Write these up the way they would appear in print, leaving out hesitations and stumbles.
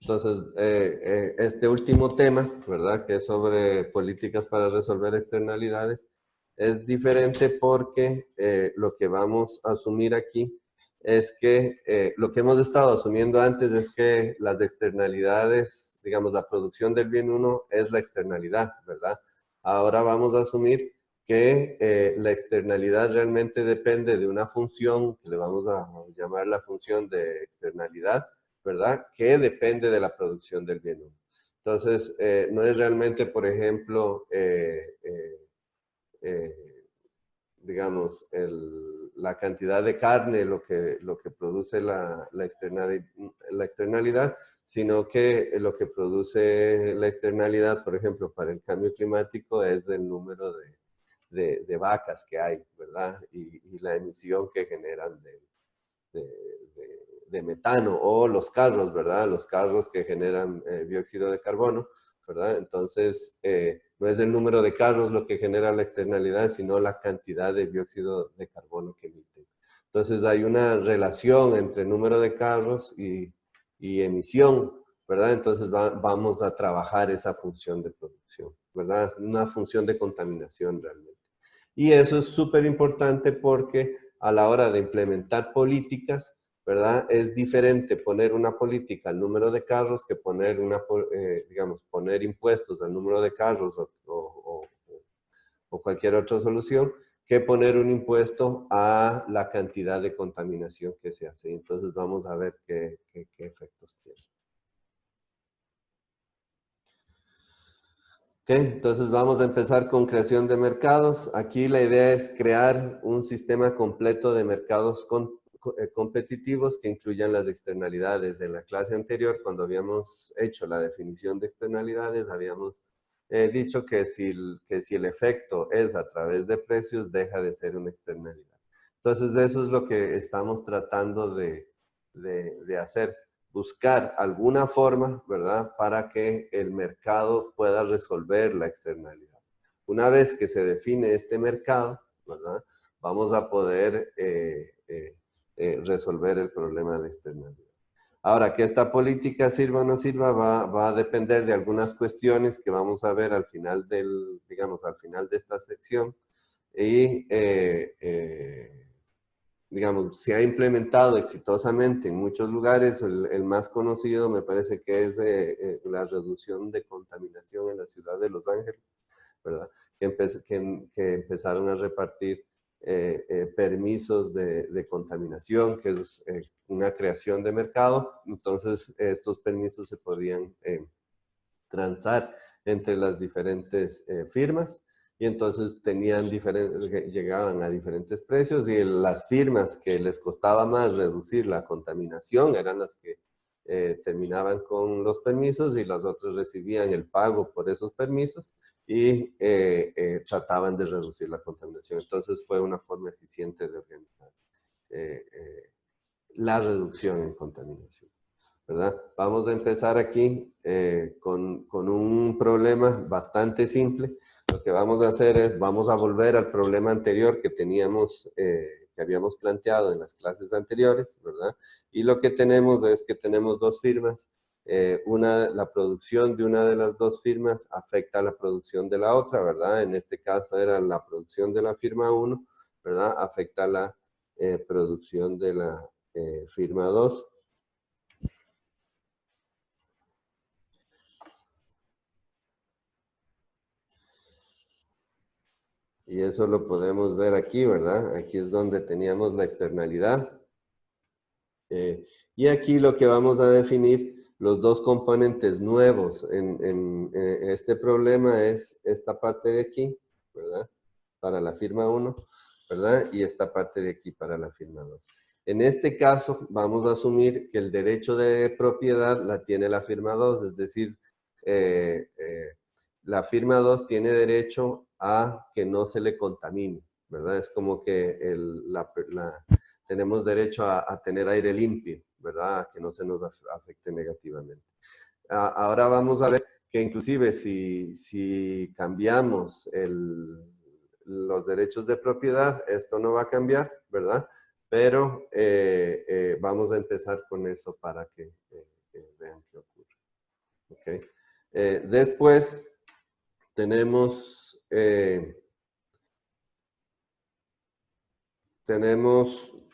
Entonces, este último tema, ¿verdad? Que es sobre políticas para resolver externalidades, es diferente porque lo que vamos a asumir aquí es que lo que hemos estado asumiendo antes es que las externalidades, digamos, la producción del bien uno es la externalidad, ¿verdad? Ahora vamos a asumir que la externalidad realmente depende de una función que le vamos a llamar la función de externalidad, ¿verdad? Que depende de la producción del bien uno. Entonces, no es realmente, por ejemplo, digamos, la cantidad de carne lo que produce la externalidad, sino que lo que produce la externalidad, por ejemplo, para el cambio climático es el número de vacas que hay, ¿verdad? Y la emisión que generan de metano, o los carros, ¿verdad? Los carros que generan dióxido de carbono, ¿verdad? Entonces, no es el número de carros lo que genera la externalidad, sino la cantidad de dióxido de carbono que emiten. Entonces, hay una relación entre número de carros y emisión, ¿verdad? Entonces, vamos a trabajar esa función de producción, ¿verdad? Una función de contaminación realmente. Y eso es súper importante porque a la hora de implementar políticas, ¿verdad? Es diferente poner una política al número de carros que poner digamos, poner impuestos al número de carros o cualquier otra solución, que poner un impuesto a la cantidad de contaminación que se hace. Entonces vamos a ver qué efectos tiene. Ok, entonces vamos a empezar con creación de mercados. Aquí la idea es crear un sistema completo de mercados competitivos que incluyan las externalidades. En la clase anterior, cuando habíamos hecho la definición de externalidades, habíamos dicho que si el efecto es a través de precios, deja de ser una externalidad. Entonces eso es lo que estamos tratando de hacer. Buscar alguna forma, ¿verdad?, para que el mercado pueda resolver la externalidad. Una vez que se define este mercado, ¿verdad?, vamos a poder resolver el problema de externalidad. Ahora, que esta política sirva o no sirva va a depender de algunas cuestiones que vamos a ver al final digamos, al final de esta sección. Y digamos, se ha implementado exitosamente en muchos lugares. El más conocido me parece que es la reducción de contaminación en la ciudad de Los Ángeles, ¿verdad? Que empezaron a repartir permisos de contaminación, que es una creación de mercado. Entonces, estos permisos se podían transar entre las diferentes firmas, y entonces llegaban a diferentes precios, y las firmas que les costaba más reducir la contaminación eran las que terminaban con los permisos, y las otras recibían el pago por esos permisos y trataban de reducir la contaminación. Entonces fue una forma eficiente de organizar la reducción en contaminación, ¿verdad? Vamos a empezar aquí con un problema bastante simple. Lo que vamos a hacer es, vamos a volver al problema anterior que teníamos, que habíamos planteado en las clases anteriores, ¿verdad? Y lo que tenemos es que tenemos dos firmas. La producción de una de las dos firmas afecta a la producción de la otra, ¿verdad? En este caso era la producción de la firma 1, ¿verdad? Afecta a la producción de la firma 2. Y eso lo podemos ver aquí, ¿verdad? Aquí es donde teníamos la externalidad. Y aquí lo que vamos a definir, los dos componentes nuevos en este problema es esta parte de aquí, ¿verdad? Para la firma 1, ¿verdad? Y esta parte de aquí para la firma 2. En este caso, vamos a asumir que el derecho de propiedad la tiene la firma 2, es decir, la firma 2 tiene derecho a que no se le contamine, ¿verdad? Es como que tenemos derecho a tener aire limpio, ¿verdad? A que no se nos afecte negativamente. Ahora vamos a ver que inclusive si cambiamos los derechos de propiedad, esto no va a cambiar, ¿verdad? Pero vamos a empezar con eso para que vean qué ocurre. ¿Ok? Después tenemos,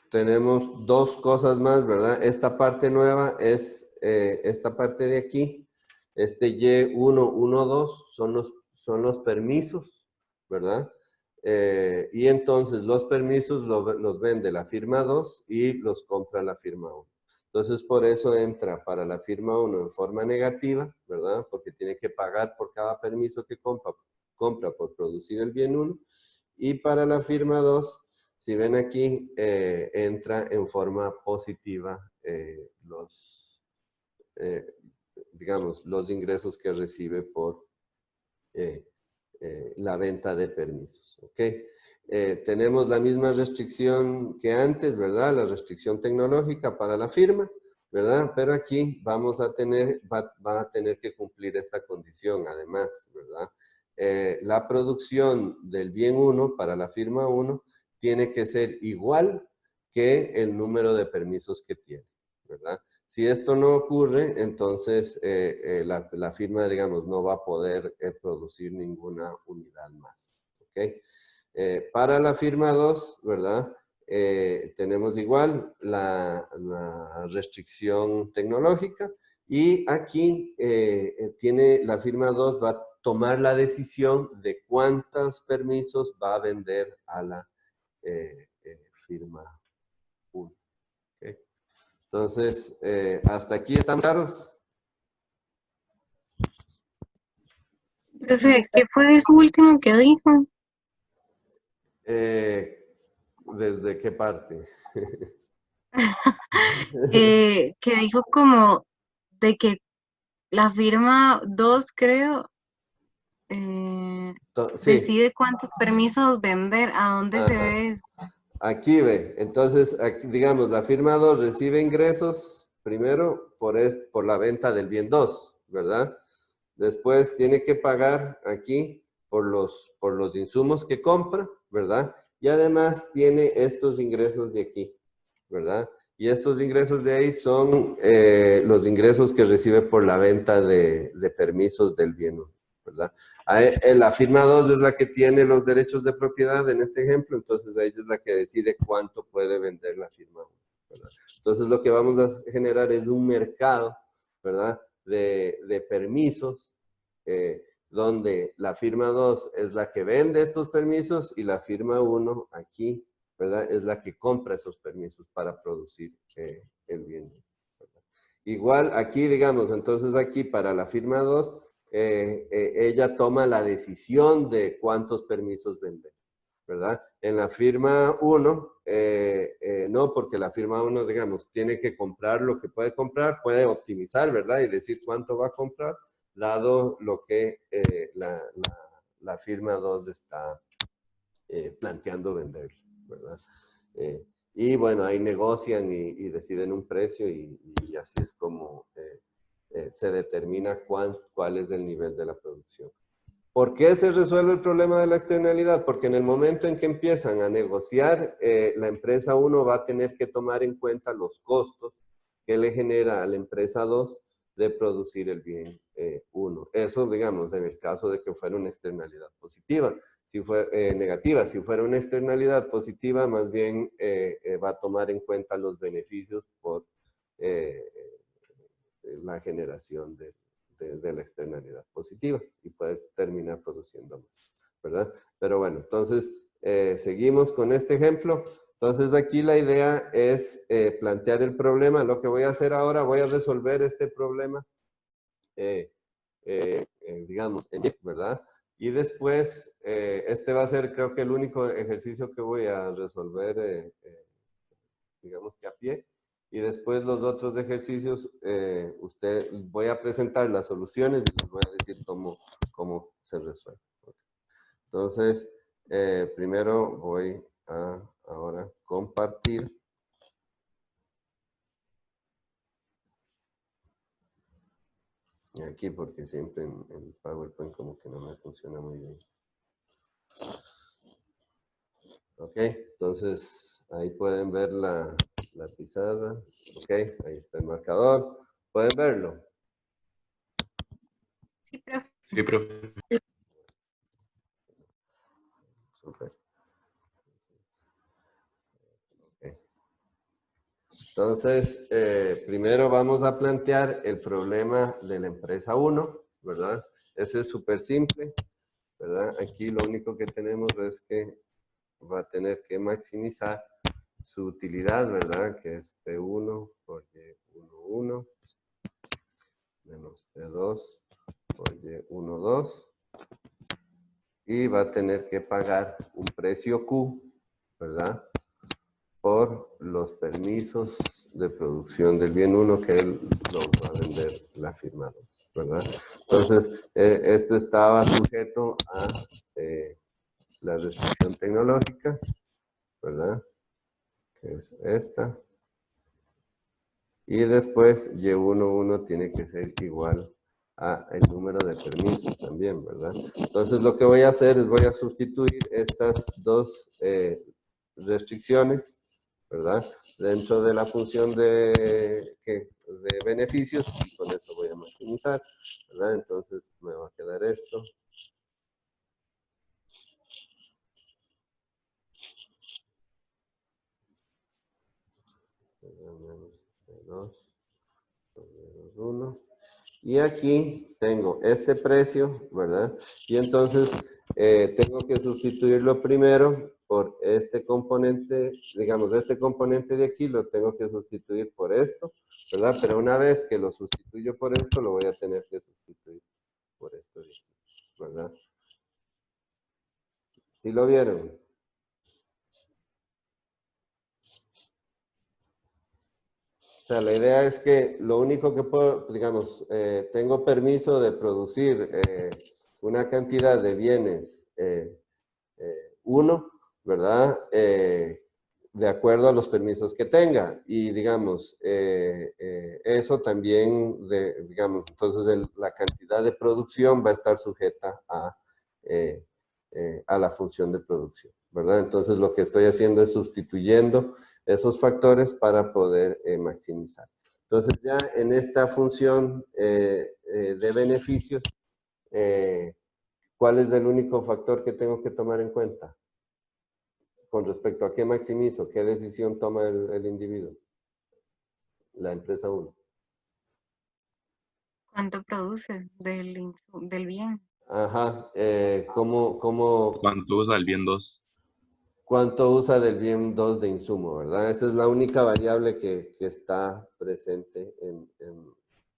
tenemos dos cosas más, ¿verdad? Esta parte nueva es esta parte de aquí. Este Y1, 1, 2 son los permisos, ¿verdad? Y entonces los permisos los vende la firma 2 y los compra la firma 1. Entonces, por eso entra para la firma 1 en forma negativa, ¿verdad? Porque tiene que pagar por cada permiso que compra por producir el bien 1. Y para la firma 2, si ven aquí, entra en forma positiva eh, digamos, los ingresos que recibe por eh, la venta de permisos. ¿Ok? Tenemos la misma restricción que antes, ¿verdad? La restricción tecnológica para la firma, ¿verdad? Pero aquí vamos a tener, van a tener que cumplir esta condición, además, ¿verdad? La producción del bien 1 para la firma 1 tiene que ser igual que el número de permisos que tiene, ¿verdad? Si esto no ocurre, entonces la firma, digamos, no va a poder producir ninguna unidad más. ¿Ok? Para la firma 2, ¿verdad? Tenemos igual la restricción tecnológica y aquí tiene la firma 2 va a tomar la decisión de cuántos permisos va a vender a la firma 1. ¿Ok? Entonces, hasta aquí están claros. Profe, ¿qué fue eso último que dijo? ¿Desde qué parte? Que dijo como de que la firma 2 creo, Sí, decide cuántos permisos vender, a dónde se ajá. ve eso. Aquí ve. Entonces, aquí, digamos, la firma 2 recibe ingresos primero por la venta del bien 2, ¿verdad? Después tiene que pagar aquí por los insumos que compra, ¿verdad? Y además tiene estos ingresos de aquí, ¿verdad? Y estos ingresos de ahí son los ingresos que recibe por la venta de permisos del bien, ¿verdad? La firma 2 es la que tiene los derechos de propiedad en este ejemplo, entonces ella es la que decide cuánto puede vender la firma 1, ¿verdad? Entonces lo que vamos a generar es un mercado, ¿verdad? De permisos, donde la firma 2 es la que vende estos permisos y la firma 1 aquí, ¿verdad? Es la que compra esos permisos para producir el bien, ¿verdad? Igual aquí, digamos, entonces aquí para la firma 2, ella toma la decisión de cuántos permisos vender, ¿verdad? En la firma 1, no, porque la firma 1, digamos, tiene que comprar lo que puede comprar, puede optimizar, ¿verdad? Y decir cuánto va a comprar, dado lo que la firma 2 está planteando vender, ¿verdad? Y bueno, ahí negocian y deciden un precio y así es como se determina cuál es el nivel de la producción. ¿Por qué se resuelve el problema de la externalidad? Porque en el momento en que empiezan a negociar, la empresa 1 va a tener que tomar en cuenta los costos que le genera a la empresa 2 de producir el bien 1. Eso, digamos, en el caso de que fuera una externalidad positiva. Si fue negativa, si fuera una externalidad positiva, más bien va a tomar en cuenta los beneficios por eh, la generación de la externalidad positiva y puede terminar produciendo más, ¿verdad? Pero bueno, entonces seguimos con este ejemplo. Entonces aquí la idea es plantear el problema. Lo que voy a hacer ahora, voy a resolver este problema, digamos, ¿verdad? Y después, este va a ser creo que el único ejercicio que voy a resolver, digamos que a pie. Y después los otros ejercicios, voy a presentar las soluciones y les voy a decir cómo se resuelve. Entonces, primero voy a ahora compartir. Aquí porque siempre en PowerPoint como que no me funciona muy bien. Ok, entonces ahí pueden ver la pizarra. Ok, ahí está el marcador. ¿Pueden verlo? Sí, profe. Sí, profe. Súper. Ok. Entonces, primero vamos a plantear el problema de la empresa 1, ¿verdad? Ese es súper simple, ¿verdad? Aquí lo único que tenemos es que va a tener que maximizar su utilidad, ¿verdad? Que es P1 por Y11 menos P2 por Y12. Y va a tener que pagar un precio Q, ¿verdad? Por los permisos de producción del bien 1 que él lo va a vender la firma 2, ¿verdad? Entonces, esto estaba sujeto a la restricción tecnológica, ¿verdad? Que es esta. Y después Y11 tiene que ser igual a el número de permisos también, ¿verdad? Entonces lo que voy a hacer es voy a sustituir estas dos restricciones, ¿verdad? Dentro de la función de beneficios, y con eso voy a maximizar, ¿verdad? Entonces me va a quedar esto. Menos 1. Y aquí tengo este precio, ¿verdad? Y entonces tengo que sustituirlo primero por este componente, digamos, este componente de aquí lo tengo que sustituir por esto, ¿verdad? Pero una vez que lo sustituyo por esto, lo voy a tener que sustituir por esto de aquí, ¿verdad? ¿Sí lo vieron? O sea, la idea es que lo único que puedo, digamos, tengo permiso de producir una cantidad de bienes 1, ¿verdad? De acuerdo a los permisos que tenga. Y digamos, eso también, digamos, entonces la cantidad de producción va a estar sujeta a la función de producción, ¿verdad? Entonces lo que estoy haciendo es sustituyendo esos factores para poder maximizar. Entonces ya en esta función de beneficios, ¿cuál es el único factor que tengo que tomar en cuenta? Con respecto a qué maximizo, qué decisión toma el individuo, la empresa 1. ¿Cuánto produce del bien? Ajá, ¿cómo, ¿Cuánto usa el bien 2? cuánto usa del bien 2 de insumo, ¿verdad? Esa es la única variable que está presente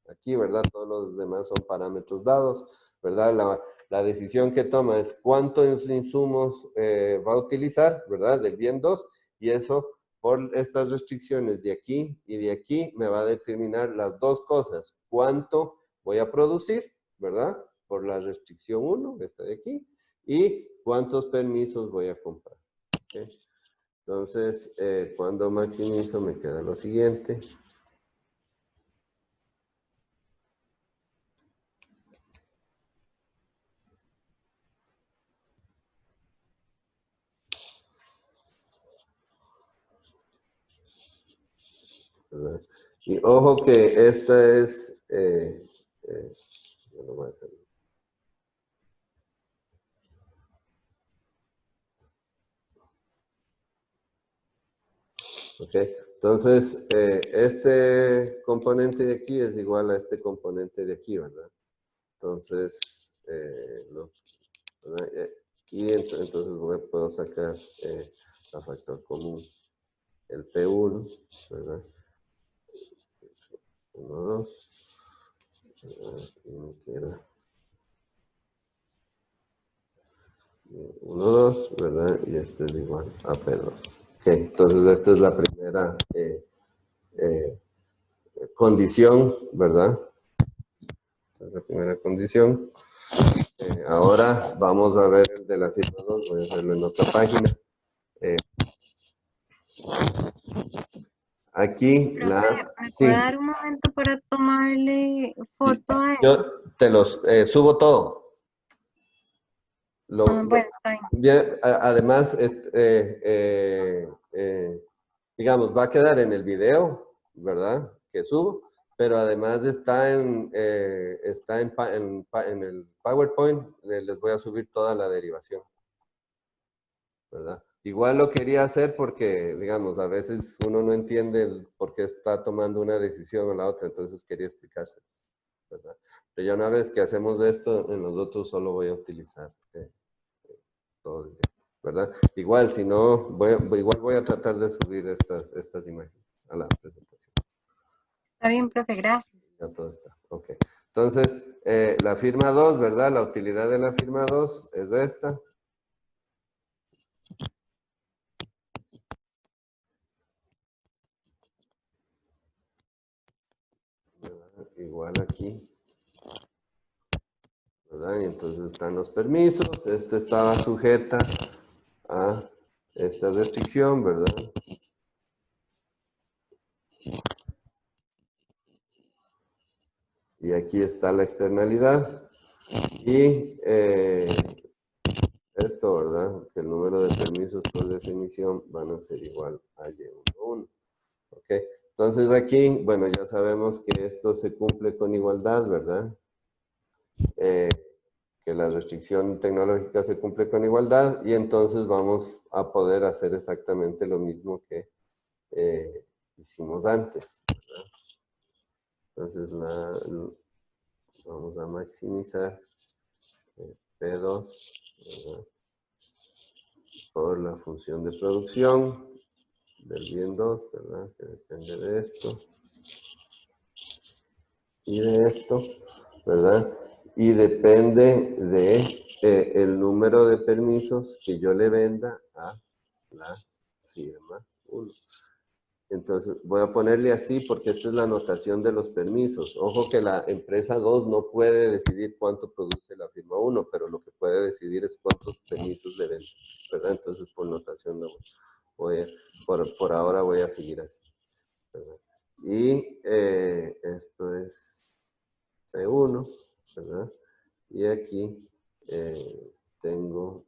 aquí, ¿verdad? Todos los demás son parámetros dados, ¿verdad? La decisión que toma es cuántos insumos va a utilizar, ¿verdad? Del bien 2, y eso por estas restricciones de aquí y de aquí me va a determinar las dos cosas. Cuánto voy a producir, ¿verdad? Por la restricción 1, esta de aquí, y cuántos permisos voy a comprar. ¿Okay? Entonces, cuando maximizo me queda lo siguiente. ¿Verdad? Y ojo que esta es... no voy a hacer. ¿Ok? Entonces, este componente de aquí es igual a este componente de aquí, ¿verdad? Entonces, no, ¿verdad? Y entonces puedo sacar a factor común el P1, ¿verdad? 1, 2, y me queda 1, 2, ¿verdad? Y este es igual a P2. Ok, entonces esta es la primera condición, ¿verdad? La primera condición. Ahora vamos a ver el de la firma 2, voy a hacerlo en otra página. Aquí Profe, ¿me puede sí, dar un momento para tomarle foto a él? yo te los subo todo. Bueno, está bien. Bien, además, digamos, va a quedar en el video, ¿verdad? Que subo, pero además está en el PowerPoint, les voy a subir toda la derivación, ¿verdad? Igual lo quería hacer porque, digamos, a veces uno no entiende por qué está tomando una decisión o la otra, entonces quería explicárselo, ¿verdad? Pero ya una vez que hacemos esto, en los otros solo voy a utilizar todo directo, ¿verdad? Igual, si no, igual voy a tratar de subir estas imágenes a la presentación. Está bien, profe, gracias. Ya todo está, ok. Entonces, la firma 2, ¿verdad? La utilidad de la firma 2 es esta. ¿Verdad? Igual aquí. ¿Verdad? Y entonces están los permisos. Esta estaba sujeta a esta restricción, ¿verdad? Y aquí está la externalidad. Y esto, ¿verdad? Que el número de permisos por definición van a ser igual a Y11. ¿Ok? Entonces aquí, bueno, ya sabemos que esto se cumple con igualdad, ¿verdad? Que la restricción tecnológica se cumple con igualdad y entonces vamos a poder hacer exactamente lo mismo que hicimos antes, ¿verdad? Entonces vamos a maximizar P2, ¿verdad? Por la función de producción del bien 2, ¿verdad? Que depende de esto y de esto, ¿verdad? Y depende de el número de permisos que yo le venda a la firma 1. Entonces, voy a ponerle así porque esta es la notación de los permisos. Ojo que la empresa 2 no puede decidir cuánto produce la firma 1, pero lo que puede decidir es cuántos permisos le vende, ¿verdad? Entonces, por notación, por ahora voy a seguir así, ¿verdad? Y esto es C1, ¿verdad? Y aquí tengo...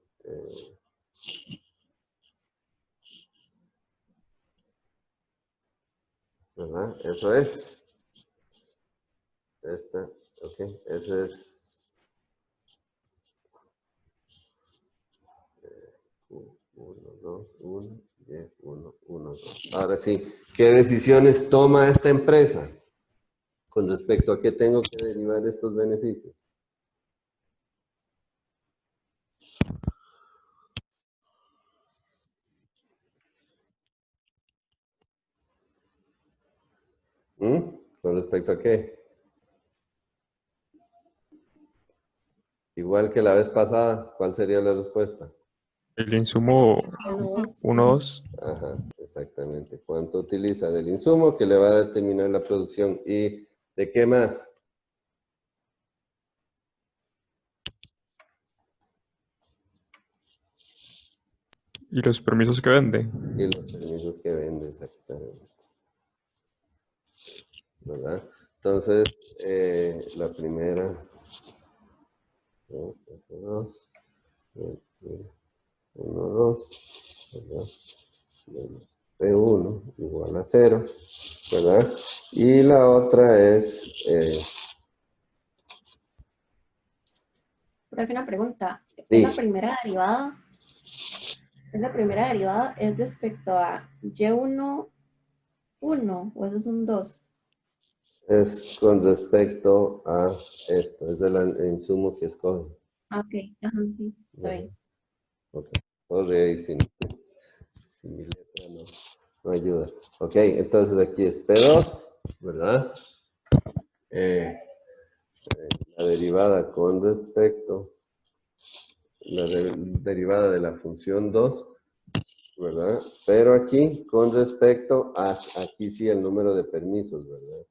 ¿verdad? Eso es. Esta, ok, ese es 1, 2, 1, 10, 1, 1, 2. Ahora sí, ¿qué decisiones toma esta empresa con respecto a qué tengo que derivar estos beneficios? ¿Con respecto a qué? Igual que la vez pasada, ¿cuál sería la respuesta? El insumo 1, 2. Ajá, exactamente. ¿Cuánto utiliza del insumo que le va a determinar la producción? ¿Y de qué más? Y los permisos que vende. Y los permisos que vende, exactamente. ¿Verdad? Entonces, la primera, 2, 1, 2, ¿verdad? P1 igual a 0, ¿verdad? Y la otra es... Profe, una pregunta. sí. Esa primera derivada es respecto a Y1, 1, o eso es un 2. Es con respecto a esto, es el insumo que escoge. Ok, ajá, sí, está bien. Ok, corre ahí sin mi letra no ayuda. Ok, entonces aquí es P2, ¿verdad? La derivada con respecto, la derivada de la función 2, ¿verdad? Pero aquí con respecto a, aquí sí el número de permisos, ¿verdad?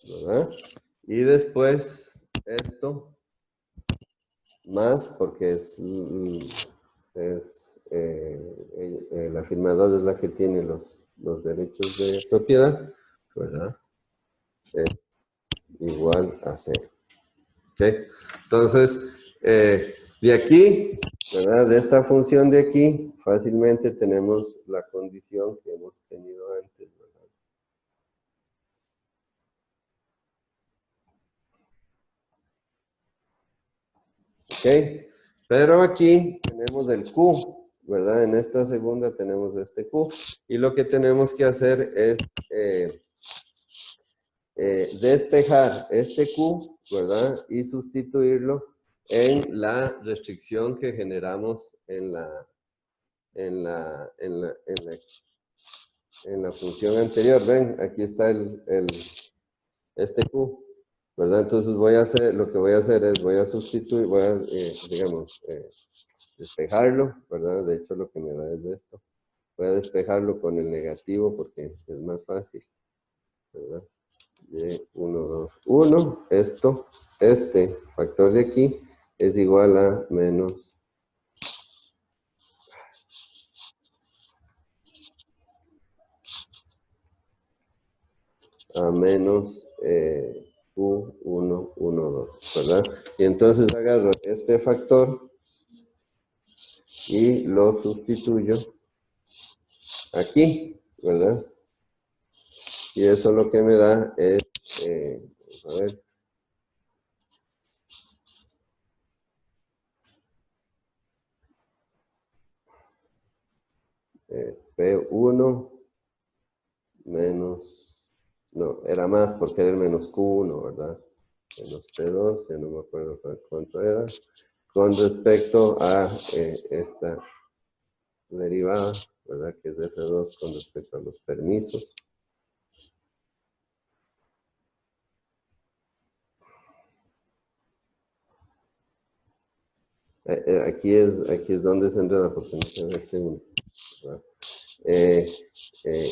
¿Verdad? Y después esto, más porque la firma 2 es la que tiene los derechos de propiedad, ¿verdad? Igual a 0. ¿Ok? Entonces, de aquí ¿verdad? De esta función de aquí, fácilmente tenemos la condición que hemos tenido antes, ¿verdad? Ok, pero aquí tenemos el Q, ¿verdad? En esta segunda tenemos este Q, y lo que tenemos que hacer es despejar este Q, ¿verdad? Y sustituirlo en la restricción que generamos en la función anterior. Ven, aquí está este Q, ¿verdad? Entonces lo que voy a hacer es, voy a sustituir, digamos, despejarlo, ¿verdad? De hecho, lo que me da es esto. Voy a despejarlo con el negativo porque es más fácil, ¿verdad? Y 1, 2, 1. Este factor de aquí es igual a menos Q1, 1, 2, ¿verdad? Y entonces agarro este factor y lo sustituyo aquí, ¿verdad? Y eso lo que me da es, vamos a ver, P1 menos, no, era más porque era el menos Q1, ¿verdad? Menos P2, ya no me acuerdo cuánto era, con respecto a esta derivada, ¿verdad? Que es de F2 con respecto a los permisos. Aquí es donde se enreda porque no se ve este uno, ¿verdad?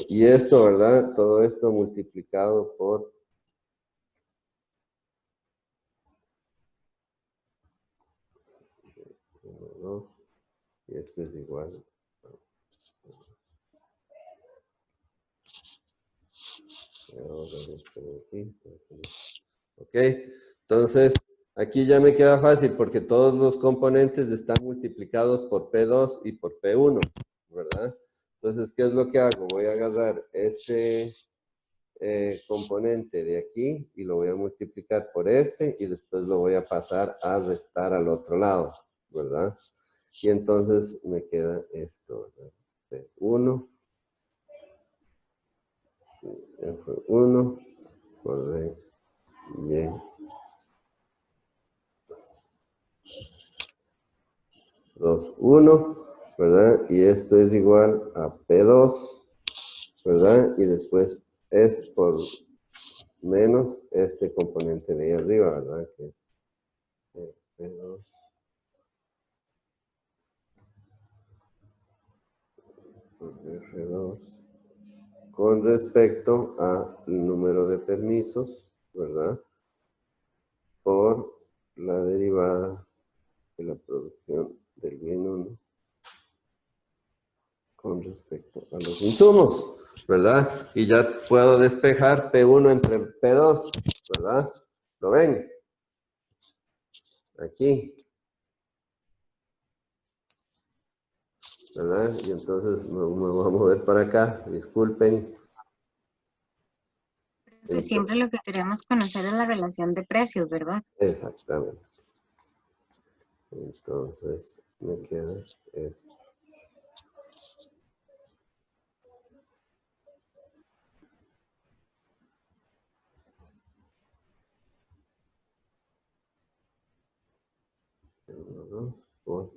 Y esto, ¿verdad? Todo esto multiplicado por 1, 2, y esto es igual. Ok, entonces aquí ya me queda fácil porque todos los componentes están multiplicados por P2 y por P1, ¿verdad? Entonces, ¿qué es lo que hago? Voy a agarrar este componente de aquí y lo voy a multiplicar por este y después lo voy a pasar a restar al otro lado, ¿verdad? Y entonces me queda esto, ¿verdad? P1, F1 por D, Y, 2, 1, ¿verdad? Y esto es igual a P2, ¿verdad? Y después es por menos este componente de ahí arriba, ¿verdad? Que es P2 por F2 con respecto al número de permisos, ¿verdad? Por la derivada de la producción del bien 1 con respecto a los insumos, ¿verdad? Y ya puedo despejar P1 entre P2, ¿verdad? ¿Lo ven? Aquí. ¿Verdad? Y entonces me voy a mover para acá, disculpen. Pues siempre lo que queremos conocer es la relación de precios, ¿verdad? Exactamente. Entonces me queda esto. Uno, dos, por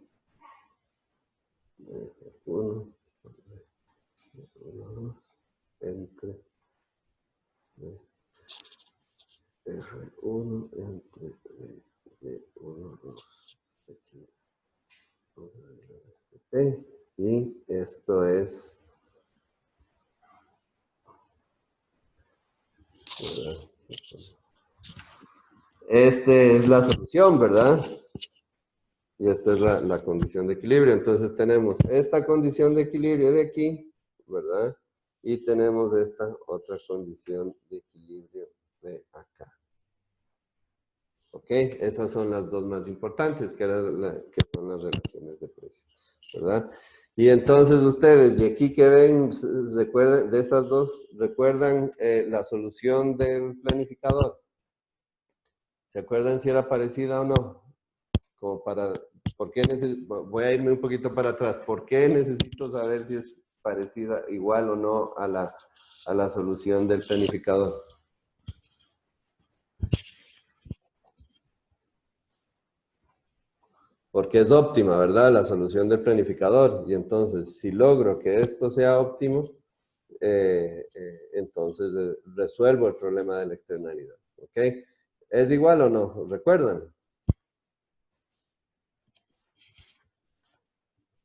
1, 1, 2, entre F1 entre D1, 2. Aquí vamos a arreglar este P. Y esto es, ¿verdad? Este es la solución, ¿verdad? Y esta es la condición de equilibrio. Entonces tenemos esta condición de equilibrio de aquí, ¿verdad? Y tenemos esta otra condición de equilibrio de acá. ¿Ok? Esas son las dos más importantes, que son las relaciones de precios, ¿verdad? Y entonces ustedes, de aquí que ven, recuerden, de estas dos, ¿recuerdan la solución del planificador? ¿Se acuerdan si era parecida o no? Como para, voy a irme un poquito para atrás. ¿Por qué necesito saber si es parecida, igual o no a la solución del planificador? Porque es óptima, ¿verdad? La solución del planificador. Y entonces, si logro que esto sea óptimo, entonces resuelvo el problema de la externalidad. ¿Ok? ¿Es igual o no? ¿Recuerdan?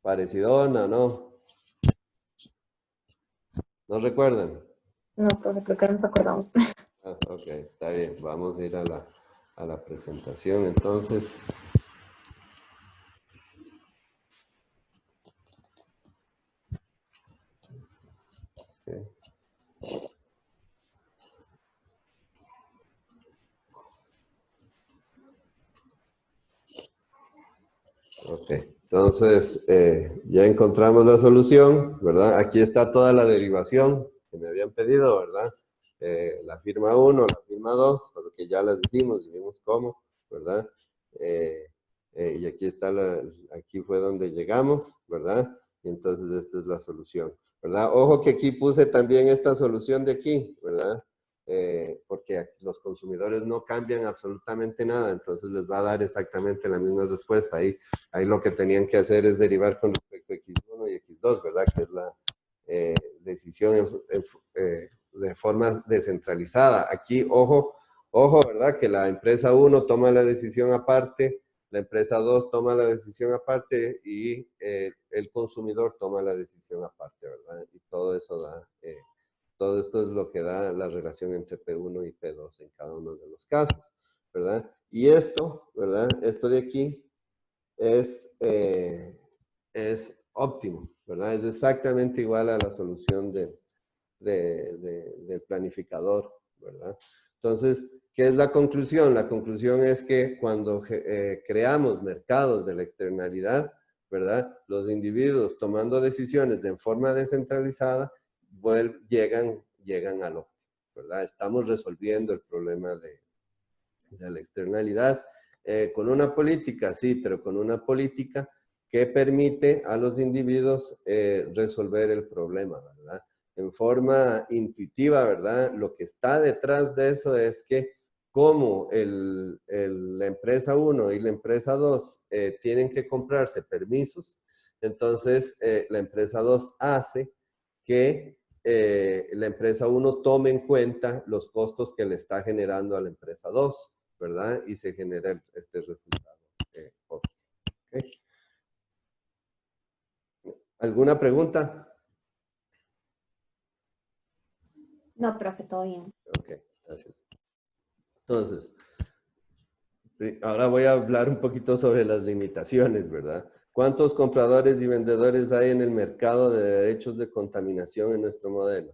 ¿Parecidona o no? ¿No recuerdan? No, profe, creo que nos acordamos. Ah, ok, está bien. Vamos a ir a la presentación entonces. Okay. Ok, entonces ya encontramos la solución, ¿verdad? Aquí está toda la derivación que me habían pedido, ¿verdad? La firma 1, la firma 2, porque ya las hicimos y vimos cómo, ¿verdad? Y aquí está, aquí fue donde llegamos, ¿verdad? Y entonces esta es la solución, ¿verdad? Ojo que aquí puse también esta solución de aquí, ¿verdad? Porque los consumidores no cambian absolutamente nada, entonces les va a dar exactamente la misma respuesta. Ahí lo que tenían que hacer es derivar con respecto a X1 y X2, ¿verdad? Que es la decisión de forma descentralizada. Aquí, ojo, ¿verdad? Que la empresa 1 toma la decisión aparte, la empresa 2 toma la decisión aparte y el consumidor toma la decisión aparte, ¿verdad? Y todo eso da... todo esto es lo que da la relación entre P1 y P2 en cada uno de los casos, ¿verdad? Y esto, ¿verdad? Esto de aquí es óptimo, ¿verdad? Es exactamente igual a la solución del planificador, ¿verdad? Entonces, ¿qué es la conclusión? La conclusión es que cuando creamos mercados de la externalidad, ¿verdad? Los individuos tomando decisiones en forma descentralizada llegan al óptimo, ¿verdad? Estamos resolviendo el problema de la externalidad con una política, sí, pero con una política que permite a los individuos resolver el problema, ¿verdad? En forma intuitiva, ¿verdad? Lo que está detrás de eso es que como la empresa 1 y la empresa 2 tienen que comprarse permisos, entonces la empresa 2 hace que la empresa 1 tome en cuenta los costos que le está generando a la empresa 2, ¿verdad? Y se genera este resultado óptimo. ¿Okay? ¿Alguna pregunta? No, profe, todo bien. Ok, gracias. Entonces, ahora voy a hablar un poquito sobre las limitaciones, ¿verdad? ¿Cuántos compradores y vendedores hay en el mercado de derechos de contaminación en nuestro modelo?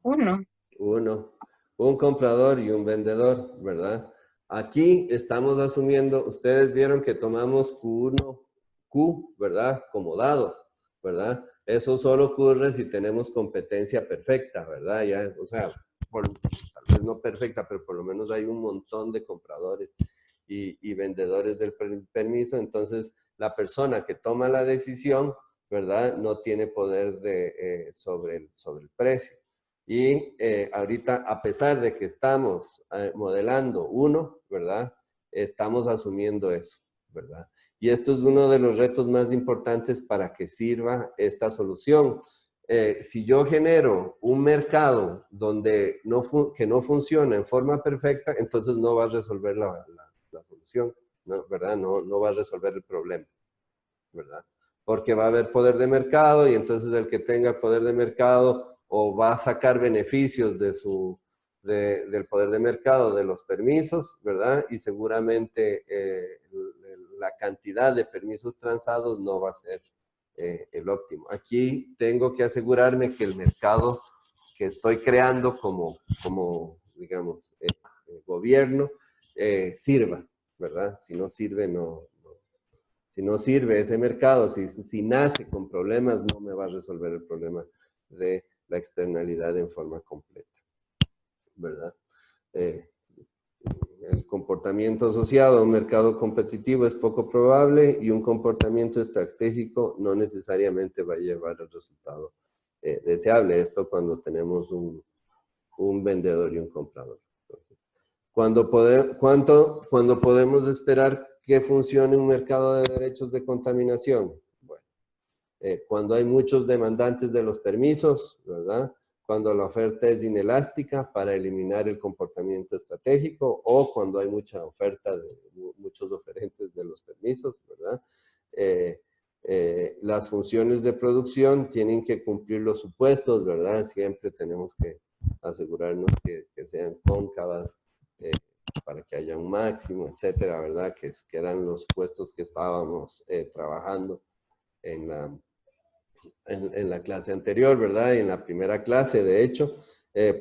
Uno. Uno. Un comprador y un vendedor, ¿verdad? Aquí estamos asumiendo, ustedes vieron que tomamos Q1, Q, ¿verdad? Como dado, ¿verdad? Eso solo ocurre si tenemos competencia perfecta, ¿verdad? Ya, o sea, tal vez no perfecta, pero por lo menos hay un montón de compradores y vendedores del permiso, entonces la persona que toma la decisión, ¿verdad? No tiene poder sobre el precio. Y ahorita, a pesar de que estamos modelando uno, ¿verdad? Estamos asumiendo eso, ¿verdad? Y esto es uno de los retos más importantes para que sirva esta solución. Si yo genero un mercado donde que no funciona en forma perfecta, entonces no va a resolver la solución, ¿no? ¿Verdad? No va a resolver el problema, ¿verdad? Porque va a haber poder de mercado y entonces el que tenga poder de mercado o va a sacar beneficios del poder de mercado de los permisos, ¿verdad? Y seguramente la cantidad de permisos transados no va a ser el óptimo. Aquí tengo que asegurarme que el mercado que estoy creando como digamos, gobierno, sirva, ¿verdad? Si no sirve, si no sirve ese mercado, si nace con problemas, no me va a resolver el problema de la externalidad en forma completa, ¿verdad? El comportamiento asociado a un mercado competitivo es poco probable y un comportamiento estratégico no necesariamente va a llevar al resultado deseable. Esto cuando tenemos un vendedor y un comprador. Entonces, cuando podemos esperar que funcione un mercado de derechos de contaminación? Bueno, cuando hay muchos demandantes de los permisos, ¿verdad? Cuando la oferta es inelástica para eliminar el comportamiento estratégico o cuando hay mucha oferta de muchos oferentes de los permisos, ¿verdad? Las funciones de producción tienen que cumplir los supuestos, ¿verdad? Siempre tenemos que asegurarnos que sean cóncavas para que haya un máximo, etcétera, ¿verdad? Que eran los puestos que estábamos trabajando en la clase anterior, ¿verdad? Y en la primera clase, de hecho,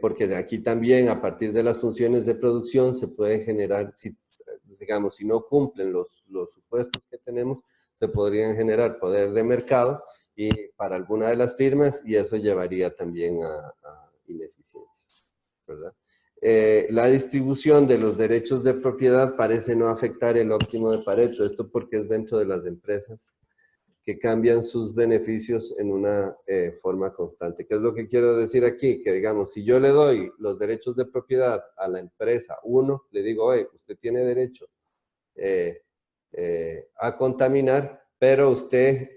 porque de aquí también, a partir de las funciones de producción, se pueden generar, digamos, si no cumplen los supuestos que tenemos, se podrían generar poder de mercado y para alguna de las firmas, y eso llevaría también a ineficiencias, ¿verdad? La distribución de los derechos de propiedad parece no afectar el óptimo de Pareto, esto porque es dentro de las empresas que cambian sus beneficios en una forma constante. ¿Qué es lo que quiero decir aquí? Que digamos, si yo le doy los derechos de propiedad a la empresa 1, le digo, oye, usted tiene derecho a contaminar, pero usted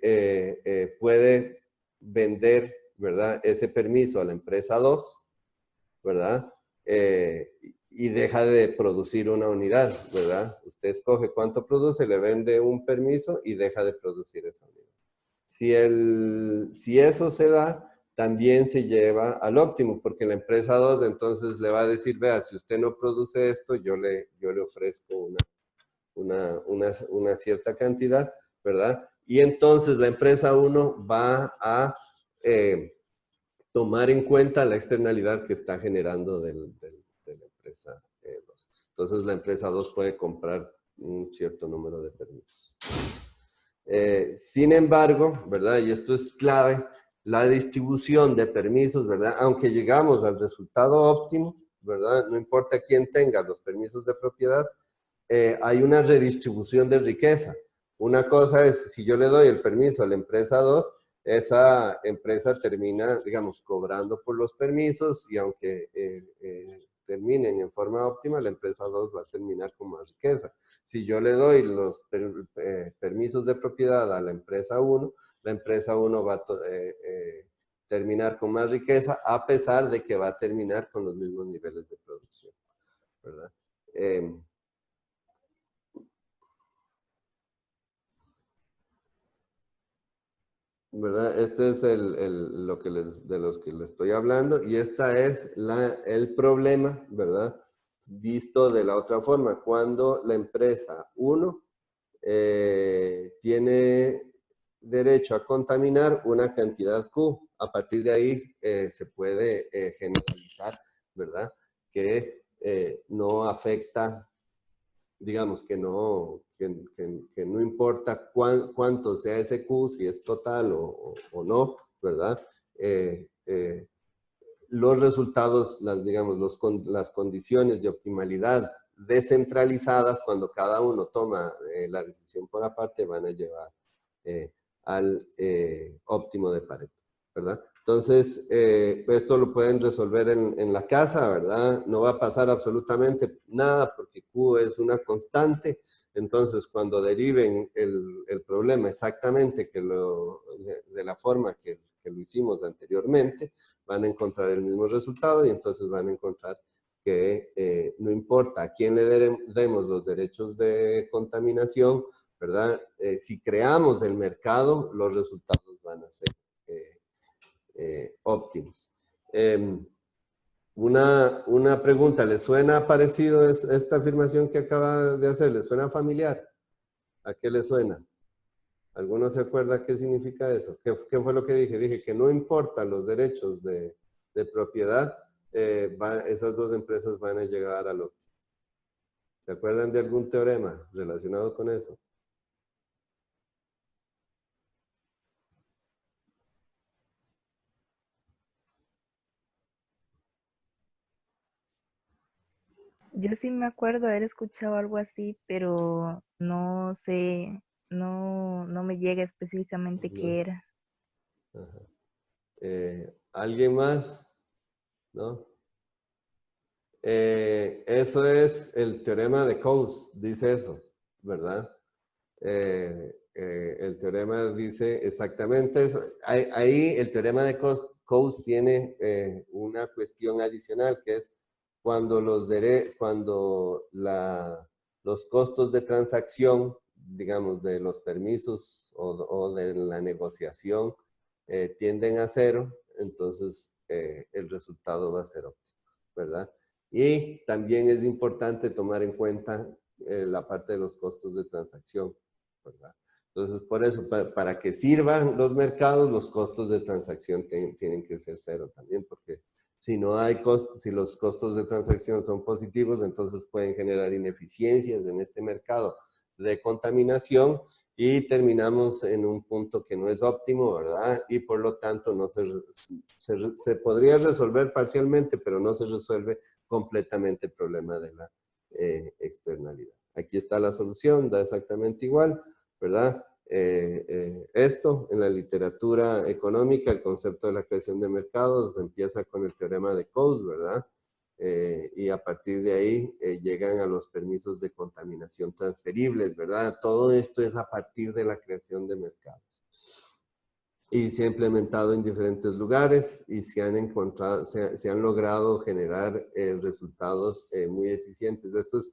puede vender, ¿verdad?, ese permiso a la empresa 2, ¿verdad? Y deja de producir una unidad, ¿verdad? Usted escoge cuánto produce, le vende un permiso y deja de producir esa unidad. Si eso se da, también se lleva al óptimo, porque la empresa 2 entonces le va a decir, vea, si usted no produce esto, yo le ofrezco una cierta cantidad, ¿verdad? Y entonces la empresa 1 va a tomar en cuenta la externalidad que está generando de la empresa 2. Entonces la empresa 2 puede comprar un cierto número de permisos. Sin embargo, ¿verdad? Y esto es clave, la distribución de permisos, ¿verdad? Aunque llegamos al resultado óptimo, ¿verdad? No importa quién tenga los permisos de propiedad, hay una redistribución de riqueza. Una cosa es, si yo le doy el permiso a la empresa 2, esa empresa termina, digamos, cobrando por los permisos y aunque terminen en forma óptima, la empresa 2 va a terminar con más riqueza. Si yo le doy los permisos de propiedad a la empresa 1, la empresa 1 va a terminar con más riqueza a pesar de que va a terminar con los mismos niveles de producción, ¿verdad? ¿Verdad? Este es de los que les estoy hablando y esta es el problema, ¿verdad? Visto de la otra forma, cuando la empresa 1 tiene derecho a contaminar una cantidad Q. A partir de ahí se puede generalizar, ¿verdad? Que no afecta, digamos, que no importa cuánto sea ese Q, si es total o no, ¿verdad? Los resultados, digamos, las condiciones de optimalidad descentralizadas, cuando cada uno toma la decisión por aparte, van a llevar al óptimo de Pareto, ¿verdad? Entonces, esto lo pueden resolver en la casa, ¿verdad? No va a pasar absolutamente nada porque Q es una constante. Entonces, cuando deriven el problema exactamente de la forma que lo hicimos anteriormente, van a encontrar el mismo resultado y entonces van a encontrar que no importa a quién le demos los derechos de contaminación, ¿verdad? Si creamos el mercado, los resultados van a ser óptimos. Una pregunta, ¿les suena parecido esta afirmación que acaba de hacer? ¿Les suena familiar? ¿A qué les suena? ¿Alguno se acuerda qué significa eso? ¿Qué fue lo que dije? Dije que no importan los derechos de de propiedad, esas dos empresas van a llegar al óptimo. ¿Se acuerdan de algún teorema relacionado con eso? Yo sí me acuerdo haber escuchado algo así, pero no sé, no me llega específicamente No. qué era. Ajá. ¿Alguien más? ¿No? Eso es el teorema de Coase, dice eso, ¿verdad? El teorema dice exactamente eso. Ahí el teorema de Coase tiene una cuestión adicional, que es cuando los costos de transacción, digamos, de los permisos o de la negociación tienden a cero, entonces el resultado va a ser óptimo, ¿verdad? Y también es importante tomar en cuenta la parte de los costos de transacción, ¿verdad? Entonces, por eso, para que sirvan los mercados, los costos de transacción tienen que ser cero también, porque si no hay si los costos de transacción son positivos, entonces pueden generar ineficiencias en este mercado de contaminación y terminamos en un punto que no es óptimo, ¿verdad? Y por lo tanto no se podría resolver parcialmente, pero no se resuelve completamente el problema de la externalidad. Aquí está la solución, da exactamente igual, ¿verdad? Esto en la literatura económica, el concepto de la creación de mercados empieza con el teorema de Coase, ¿verdad? Y a partir de ahí llegan a los permisos de contaminación transferibles, ¿verdad? Todo esto es a partir de la creación de mercados. Y se ha implementado en diferentes lugares y se han logrado generar resultados muy eficientes. Esto es,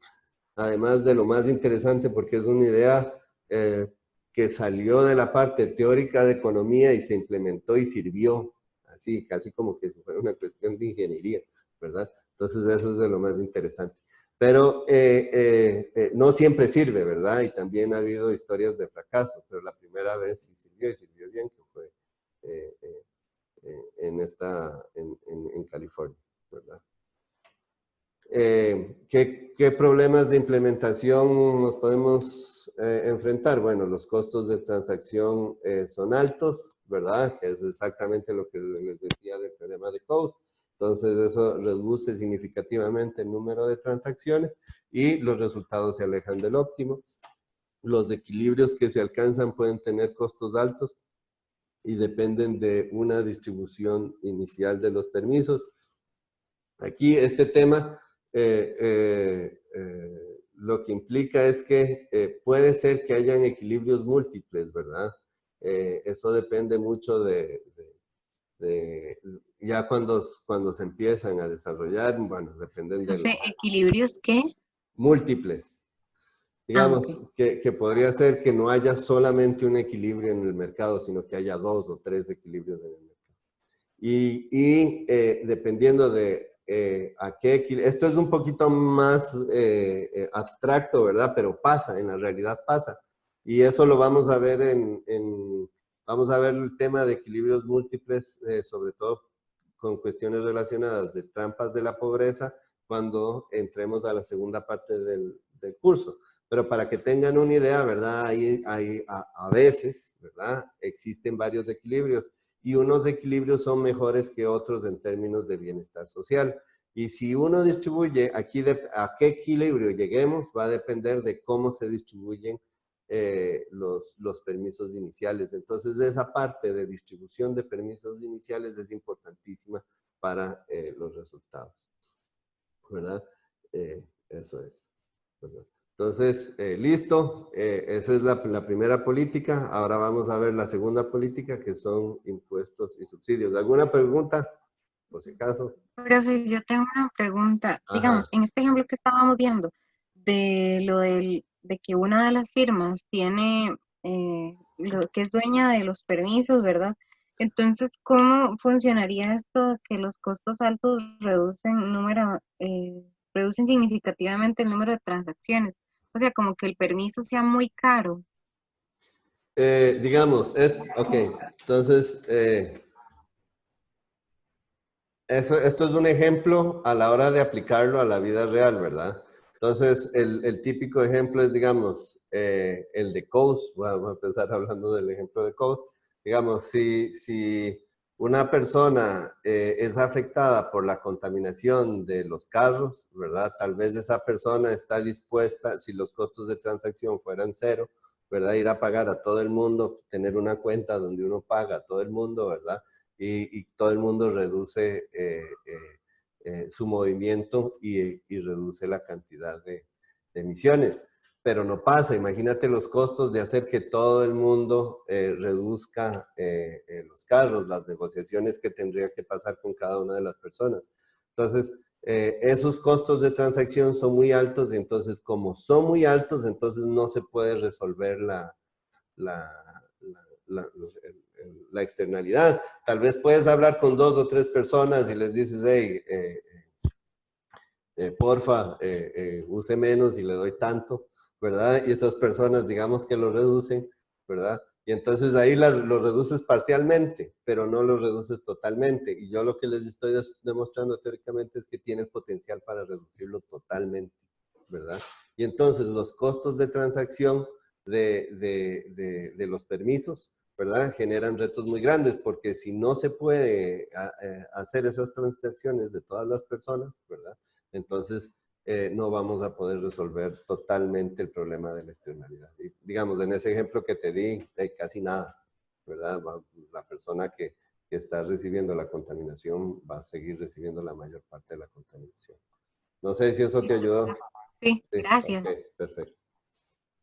además de lo más interesante, porque es una idea que salió de la parte teórica de economía y se implementó y sirvió, así, casi como que si fuera una cuestión de ingeniería, ¿verdad? Entonces eso es de lo más interesante. Pero no siempre sirve, ¿verdad? Y también ha habido historias de fracaso, pero la primera vez sí sirvió y sirvió bien, que fue en California, ¿verdad? ¿Qué problemas de implementación nos podemos enfrentar? Bueno, los costos de transacción son altos, ¿verdad? Que es exactamente lo que les decía del teorema de Coase. Entonces, eso reduce significativamente el número de transacciones y los resultados se alejan del óptimo. Los equilibrios que se alcanzan pueden tener costos altos y dependen de una distribución inicial de los permisos. Aquí este tema lo que implica es que puede ser que hayan equilibrios múltiples, ¿verdad? Eso depende mucho ya cuando se empiezan a desarrollar, bueno, dependen de los ¿Equilibrios qué? múltiples. Digamos que podría ser que no haya solamente un equilibrio en el mercado, sino que haya 2 o 3 equilibrios en el mercado. Y dependiendo de a qué equilibrio, esto es un poquito más abstracto, ¿verdad? Pero pasa, en la realidad pasa. Y eso lo vamos a ver vamos a ver el tema de equilibrios múltiples, sobre todo con cuestiones relacionadas de trampas de la pobreza, cuando entremos a la segunda parte del curso. Pero para que tengan una idea, ¿verdad? A veces, ¿verdad? Existen varios equilibrios y unos equilibrios son mejores que otros en términos de bienestar social. Y si uno distribuye, aquí a qué equilibrio lleguemos, va a depender de cómo se distribuyen los permisos iniciales. Entonces, esa parte de distribución de permisos iniciales es importantísima para los resultados, ¿verdad? Eso es, ¿verdad? Entonces, listo, esa es la primera política. Ahora vamos a ver la segunda política, que son impuestos y subsidios. ¿Alguna pregunta? Por si acaso. Profe, yo tengo una pregunta. Ajá. Digamos, en este ejemplo que estábamos viendo, de que una de las firmas tiene, lo que es dueña de los permisos, ¿verdad? Entonces, ¿cómo funcionaría esto que los costos altos reducen significativamente el número de transacciones? O sea, como que el permiso sea muy caro. Digamos, ok, entonces, Esto es un ejemplo a la hora de aplicarlo a la vida real, ¿verdad? Entonces, el típico ejemplo es, digamos, el de Coast. Voy a empezar hablando del ejemplo de Coast. Digamos, si una persona es afectada por la contaminación de los carros, ¿verdad? Tal vez esa persona está dispuesta, si los costos de transacción fueran cero, ¿verdad? Ir a pagar a todo el mundo, tener una cuenta donde uno paga a todo el mundo, ¿verdad? Y todo el mundo reduce su movimiento y reduce la cantidad de emisiones. Pero no pasa, imagínate los costos de hacer que todo el mundo reduzca los carros, las negociaciones que tendría que pasar con cada una de las personas. Entonces, esos costos de transacción son muy altos y entonces como son muy altos, entonces no se puede resolver la externalidad. Tal vez puedes hablar con 2 o 3 personas y les dices, hey, porfa, use menos y le doy tanto, ¿verdad? Y esas personas, digamos que lo reducen, ¿verdad? Y entonces ahí lo reduces parcialmente, pero no lo reduces totalmente. Y yo lo que les estoy demostrando teóricamente es que tiene el potencial para reducirlo totalmente, ¿verdad? Y entonces los costos de transacción de los permisos, ¿verdad? Generan retos muy grandes porque si no se puede hacer esas transacciones de todas las personas, ¿verdad? Entonces no vamos a poder resolver totalmente el problema de la externalidad. Y, digamos, en ese ejemplo que te di, hay casi nada, ¿verdad? La persona que está recibiendo la contaminación va a seguir recibiendo la mayor parte de la contaminación. No sé si eso te ayudó. Sí, Sí, gracias. ok, perfecto.